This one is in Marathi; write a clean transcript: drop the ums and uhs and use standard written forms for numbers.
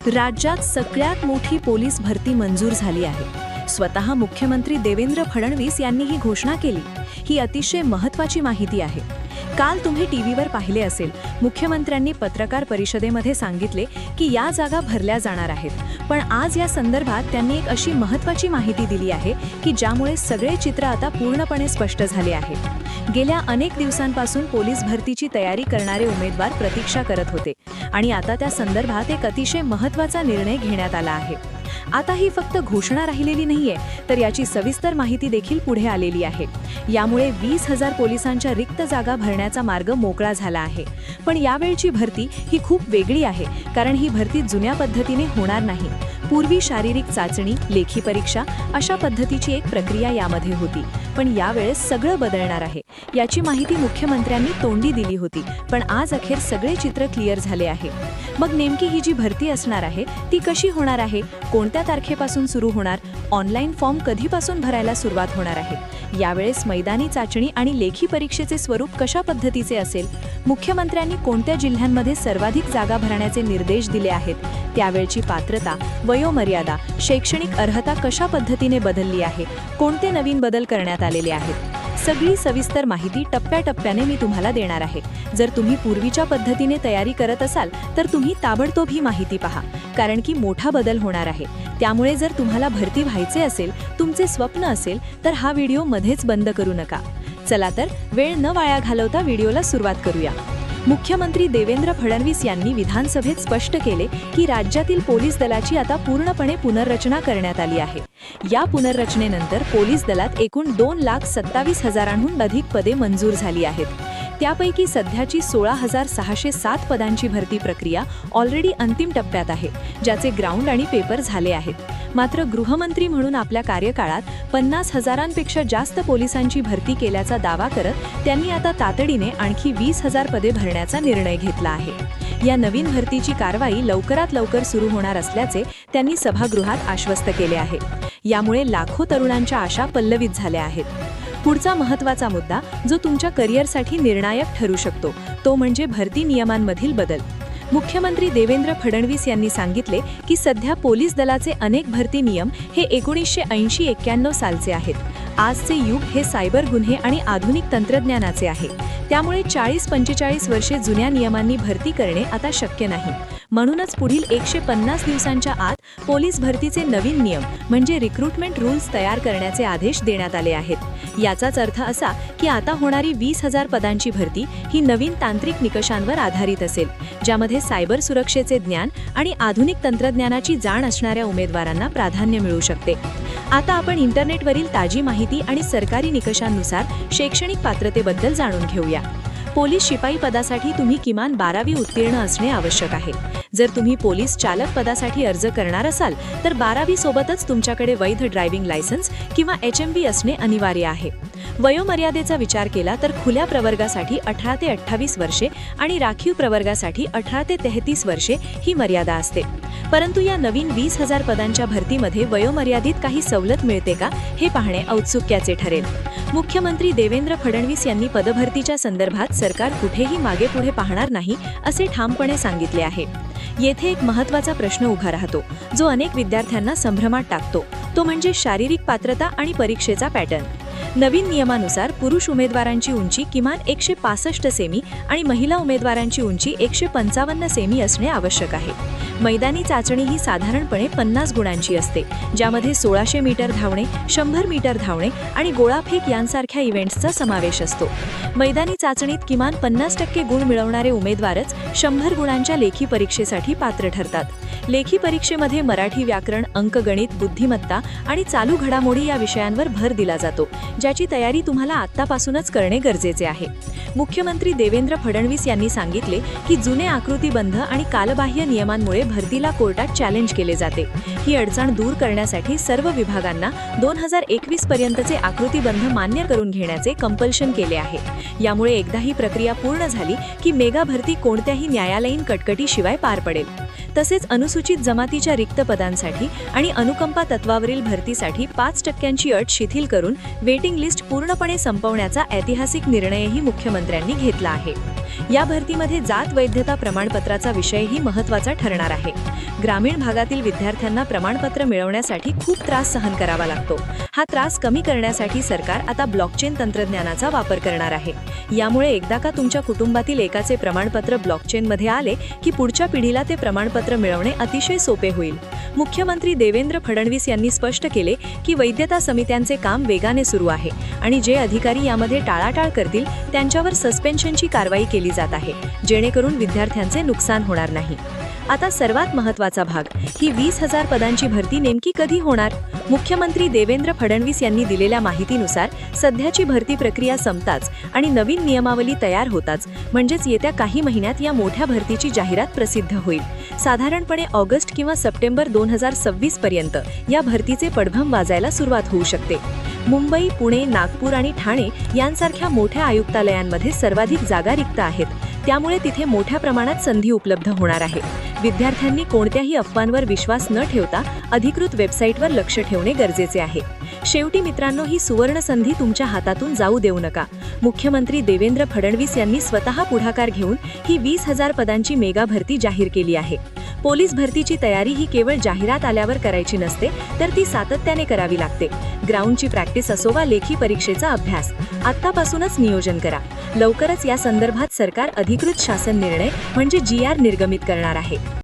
राज्यात सगळ्यात मोठी पोलीस भरती मंजूर झाली आहे। स्वतः मुख्यमंत्री देवेंद्र फडणवीस यांनी ही घोषणा केली। ही अतिशय महत्त्वाची माहिती आहे। काल तुम्ही टीव्हीवर पाहिले असेल, मुख्यमंत्र्यांनी पत्रकार परिषदेमध्ये सांगितले की या जागा भरल्या जाणार आहेत। पण आज या संदर्भात त्यांनी एक अशी महत्त्वाची माहिती दिली आहे की ज्यामुळे सगळे चित्र आता पूर्णपणे स्पष्ट झाले आहे। गेल्या अनेक दिवसांपासून पोलीस भरतीची तयारी करणारे उमेदवार प्रतीक्षा करत होते आणि आता त्या संदर्भात एक अतिशय महत्त्वाचा निर्णय घेण्यात आला आहे। आता ही फक्त घोषणा राहिलेली नाहीये, तर याची सविस्तर माहिती देखील पुढे आलेली आहे। यामुळे 20,000 पोलिसांच्या रिक्त जागा भरण्याचा मार्ग मोकळा झाला आहे। पण यावेळची भरती ही खूप वेगळी आहे, कारण ही भरती जुन्या पद्धतीने होणार नाही। पूर्वी शारीरिक चाचणी, लेखी परीक्षा अशा पद्धतीची एक प्रक्रिया यामध्ये होती, पण यावेळेस सगळं बदलणार आहे। याची माहिती मुख्यमंत्र्यांनी तोंडी दिली होती, पण आज अखेर सगळे चित्र क्लिअर झाले आहे। मग नेमकी ही जी भरती असणार आहे ती कशी होणार आहे, कोणत्या तारखेपासून सुरू होणार, ऑनलाईन फॉर्म कधीपासून भरायला सुरुवात होणार आहे, यावेळेस मैदानी चाचणी आणि लेखी परीक्षेचे स्वरूप कशा पद्धतीचे असेल, मुख्यमंत्र्यांनी कोणत्या जिल्ह्यांमध्ये सर्वाधिक जागा भरण्याचे निर्देश दिले आहेत, त्यावेळची पात्रता, वयोमर्यादा, शैक्षणिक अर्हता कशा पद्धतीने बदलली आहे, कोणते नवीन बदल करण्यात आलेले आहेत, सगळी सविस्तर माहिती टप्प्याटप्प्याने मी तुम्हाला देणार आहे। जर तुम्ही पूर्वीच्या पद्धतीने तयारी करत असाल तर तुम्ही ताबडतोब ही माहिती पहा, कारण की मोठा बदल होणार आहे। त्यामुळे जर तुम्हाला भरती व्हायचे असेल, तुमचे स्वप्न असेल, तर हा व्हिडिओ मध्येच बंद करू नका। चला तर वेळ न वाया घालवता व्हिडिओला सुरुवात करूया। मुख्यमंत्री देवेंद्र फडणवीस यांनी विधानसभेत स्पष्ट केले की राज्यातील पोलीस दलाची आता पूर्णपणे पुनर्रचना करण्यात आली आहे। या पुनर्रचनेनंतर पोलीस दलात एकूण 2,27,000हून अधिक पदे मंजूर झाली आहेत। त्यापैकी सध्याची 16,607 पदांची भरती प्रक्रिया ऑलरेडी अंतिम टप्प्यात आहे, ज्याचे ग्राउंड आणि पेपर झाले आहेत। मात्र गृहमंत्री म्हणून आपल्या कार्यकाळात 50,000पेक्षा जास्त पोलिसांची भरती केल्याचा दावा करत त्यांनी आता तातडीने आणखी 20,000 पदे भरण्याचा निर्णय घेतला आहे। या नवीन भरतीची कारवाई लवकरात लवकर सुरू होणार असल्याचे त्यांनी सभागृहात आश्वस्त केले आहे। यामुळे लाखो तरुणांच्या आशा पल्लवित झाल्या आहेत। पुढचा महत्त्वाचा मुद्दा जो तुमच्या करिअरसाठी निर्णायक ठरू शकतो, तो म्हणजे भरती नियमांमधील बदल। मुख्यमंत्री देवेंद्र फडणवीस यांनी सांगितले की सध्या पोलीस दलाचे अनेक भरती नियम हे 1980-91 सालचे आहेत। आजचे युग हे सायबर गुन्हे आणि आधुनिक तंत्रज्ञानाचे आहे। त्यामुळे 40-45 वर्षे जुन्या नियमांनी भरती करणे आता शक्य नाही। म्हणूनच पुढील 150 दिवसांच्या आत पोलीस भरतीचे नवीन नियम म्हणजे रिक्रुटमेंट रूल्स तयार करण्याचे आदेश देण्यात आले आहेत। याचाच अर्थ असा की आता होणारी 20,000 पदांची भरती ही नवीन तांत्रिक निकषांवर आधारित असेल, ज्यामध्ये सायबर सुरक्षेचे ज्ञान आणि आधुनिक तंत्रज्ञानाची जाण असणाऱ्या उमेदवारांना प्राधान्य मिळू शकते। आता आपण इंटरनेटवरील ताजी माहिती आणि सरकारी निकषांनुसार शैक्षणिक पात्रतेबद्दल जाणून घेऊया। पोलीस शिपाई पदासाठी तुम्ही किमान 12वी उत्तीर्ण असणे आवश्यक आहे। जर तुम्ही पोलीस चालक पदासाठी अर्ज करणार असाल तर 12वी सोबतच तुमच्याकडे वैध ड्रायव्हिंग लायसन्स किंवा HMV असणे अनिवार्य आहे। वयोमर्यादेचा विचार केला तर खुल्या प्रवर्गासाठी 18 ते 28 वर्षे आणि राखीव प्रवर्गासाठी 18 ते 33 वर्षे ही मर्यादा असते। परंतु या नवीन 20,000 पदांच्या भरतीमध्ये वयोमर्यादित काही सवलत मिळते का, हे पाहणे औत्सुक्याचे ठरेल। मुख्यमंत्री देवेंद्र फडणवीस यांनी पदभरतीच्या संदर्भात सरकार कुठेही मागेपुढे पाहणार नाही असे ठामपणे सांगितले आहे। येथे एक महत्त्वाचा प्रश्न उभा राहतो, जो अनेक विद्यार्थ्यांना संभ्रमात टाकतो, तो म्हणजे शारीरिक पात्रता आणि परीक्षेचा पॅटर्न। नवीन नियमानुसार पुरुष उमेदवारांची उंची किमान 165 सेमी आणि महिला उमेदवारांची उंची 155 सेमी असणे आवश्यक आहे। मैदानी चाचणी ही साधारणपणे 50 गुणांची असते, ज्यामध्ये 1600 मीटर धावणे, 100 मीटर धावणे आणि गोळाफेक यांसारख्या इव्हेंट्सचा समावेश असतो। मैदानी चाचणीत किमान 50% गुण मिळवणारे उमेदवारच 100 गुणांच्या लेखी परीक्षेसाठी पात्र ठरतात। लेखी परीक्षेमध्ये मराठी व्याकरण, अंकगणित, बुद्धिमत्ता आणि चालू घडामोडी या विषयांवर भर दिला जातो, ज्याची तयारी तुम्हाला आत्तापासूनच करणे गरजेचे आहे। मुख्यमंत्री देवेंद्र फडणवीस यांनी सांगितले की जुने आकृतीबंध आणि कालबाह्य नियमांमुळे भरतीला कोर्टात चॅलेंज केले जाते। ही अडचण दूर करण्यासाठी सर्व विभागांना 2021 पर्यंतचे आकृतीबंध मान्य करून घेण्याचे कंपल्शन केले आहे। यामुळे एकदा ही प्रक्रिया पूर्ण झाली की मेगा भरती कोणत्याही न्यायालयीन कटकटीशिवाय पार पडेल। तसेच अनुसूचित जमातीच्या रिक्त पदांसाठी आणि अनुकंपा तत्वावरील भरतीसाठी 5% अट शिथिल करून वेटिंग लिस्ट पूर्णपणे संपवण्याचा ऐतिहासिक निर्णयही मुख्यमंत्र्यांनी घेतला आहे. या भरतीमध्ये जात वैधता प्रमाणपत्राचा विषयही महत्त्वाचा ठरणार आहे. ग्रामीण भागातील विद्यार्थ्यांना प्रमाणपत्र मिळवण्यासाठी खूप त्रास सहन करावा लागतो. हा त्रास कमी करण्यासाठी सरकार आता ब्लॉकचेन तंत्रज्ञानाचा वापर करणार आहे. यामुळे एकदा का तुमच्या कुटुंबातील एकाचे प्रमाणपत्र ब्लॉकचेनमध्ये आले की पुढच्या पिढीला ते प्रमाणपत्र मिळवणे अतिशय सोपे होईल. मुख्यमंत्री देवेंद्र फडणवीस यांनी स्पष्ट केले की वैधता समित्यांचे काम वेगाने सुरू आहे आणि जे अधिकारी यामध्ये टाळाटाळ करतील त्यांच्यावर सस्पेन्शनची कारवाई केली जात आहे, जेणेकरून विद्यार्थ्यांचे नुकसान होणार नाही. आता सर्वात महत्त्वाचा भाग, ही 20,000 पदांची भरती नेमकी कधी होणार? मुख्यमंत्री देवेंद्र फडणवीस यांनी दिलेल्या माहितीनुसार सध्याची भरती प्रक्रिया संपताच आणि नवीन नियमावली तयार होताच म्हणजेच येत्या काही महिन्यात या मोठ्या भरतीची जाहिरात प्रसिद्ध होईल. साधारणपणे ऑगस्ट किंवा सप्टेंबर 2026 पर्यंत या भरतीचे पडघम वाजायला सुरुवात होऊ शकते. मुंबई, पुणे, नागपूर आणि ठाणे यांसारख्या मोठ्या आयुक्तालयांमध्ये सर्वाधिक जागा रिक्त आहेत. त्यामुळे तिथे मोठ्या प्रमाणात संधी उपलब्ध होणार आहे. विद्यार्थ्यांनी कोणत्याही अफवांवर विश्वास न ठेवता अधिकृत वेबसाईटवर लक्ष ठेवणे गरजेचे आहे. शेवटी मित्रांनो, ही सुवर्ण संधी तुमच्या हातातून जाऊ देऊ नका. मुख्यमंत्री देवेंद्र फडणवीस यांनी स्वतः पुढाकार घेऊन ही 20,000 पदांची मेगा भरती जाहीर केली आहे. पोलीस भरतीची तयारी ही केवळ जाहिरात आल्यावर करायची नसते, तर ती सातत्याने करावी लागते. ग्राउंडची प्रॅक्टिस असो वा लेखी परीक्षेचा अभ्यास, आत्तापासूनच नियोजन करा. लवकरच या संदर्भात सरकार अधिकृत शासन निर्णय म्हणजे GR निर्गमित करणार आहे.